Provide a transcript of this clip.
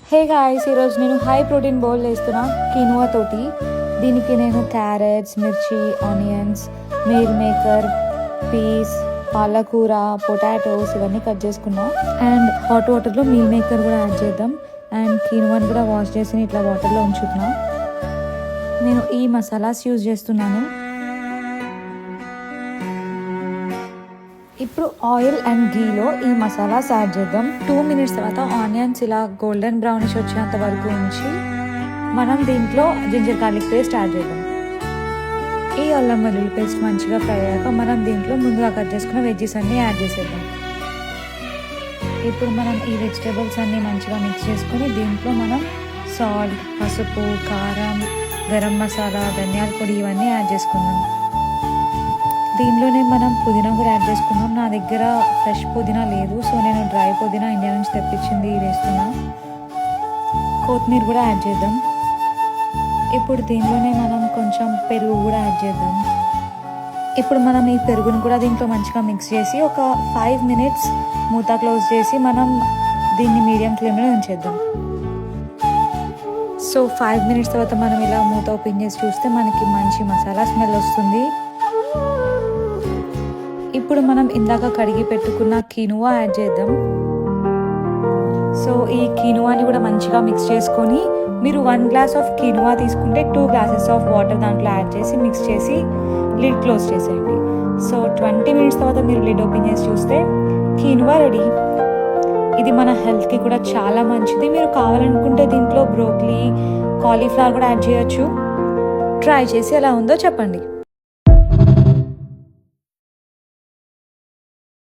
Hey guys, ఈరోజు నేను high protein bowl వేస్తున్నా కినువా తోటి. దీనికి నేను క్యారెట్స్, మిర్చి, ఆనియన్స్, మీల్ మేకర్, పీస్, పాలకూర, పొటాటోస్ ఇవన్నీ కట్ చేసుకున్నా. అండ్ హాట్ వాటర్లో మీల్ మేకర్ కూడా యాడ్ చేద్దాం. అండ్ కినువాని కూడా వాష్ చేసి ఇట్లా వాటర్లో ఉంచుతున్నా. నేను ఈ మసాలాస్ యూజ్ చేస్తున్నాను. ఇప్పుడు ఆయిల్ అండ్ గీలో ఈ మసాలాస్ యాడ్ చేద్దాం. 2 minutes తర్వాత ఆనియన్స్ ఇలా గోల్డెన్ బ్రౌనిష్ వచ్చేంత వరకు ఉంచి మనం దీంట్లో జింజర్ గార్లిక్ పేస్ట్ యాడ్ చేద్దాం. ఈ అల్లం వెల్లుల్లి పేస్ట్ మంచిగా ఫ్రై అయ్యాక మనం దీంట్లో ముందుగా కట్ చేసుకున్న వెజ్జెస్ అన్నీ యాడ్ చేసేద్దాం. ఇప్పుడు మనం ఈ వెజిటేబుల్స్ అన్నీ మంచిగా మిక్స్ చేసుకొని దీంట్లో మనం సాల్ట్, పసుపు, కారం, గరం మసాలా, ధనియాల పొడి ఇవన్నీ యాడ్ చేసుకుందాం. దీనిలోనే మనం పుదీనా కూడా యాడ్ చేసుకున్నాం. నా దగ్గర ఫ్రెష్ పుదీనా లేదు, సో నేను డ్రై పుదీనా ఇండియా నుంచి తెప్పించింది వేస్తున్నా. కొత్తిమీర కూడా యాడ్ చేద్దాం. ఇప్పుడు దీనిలోనే మనం కొంచెం పెరుగు కూడా యాడ్ చేద్దాం. ఇప్పుడు మనం ఈ పెరుగును కూడా దీంట్లో మంచిగా మిక్స్ చేసి ఒక 5 minutes మూత క్లోజ్ చేసి మనం దీన్ని మీడియం ఫ్లేమ్లో ఉంచేద్దాం. సో 5 minutes తర్వాత మనం ఇలా మూత ఓపెన్ చేసి చూస్తే మనకి మంచి మసాలా స్మెల్ వస్తుంది. ఇప్పుడు మనం ఇందాక కడిగి పెట్టుకున్న కినువా యాడ్ చేద్దాం. సో ఈ కినువాని కూడా మంచిగా మిక్స్ చేసుకొని మీరు 1 glass ఆఫ్ కినువా తీసుకుంటే 2 glasses ఆఫ్ వాటర్ దాంట్లో యాడ్ చేసి మిక్స్ చేసి లిడ్ క్లోజ్ చేసేయండి. సో 20 minutes తర్వాత మీరు లిడ్ ఓపెన్ చేసి చూస్తే కినువా రెడీ. ఇది మన హెల్త్కి కూడా చాలా మంచిది. మీరు కావాలనుకుంటే దీంట్లో బ్రోకలీ, కాలీఫ్లవర్ కూడా యాడ్ చేయొచ్చు. ట్రై చేసి ఎలా ఉందో చెప్పండి.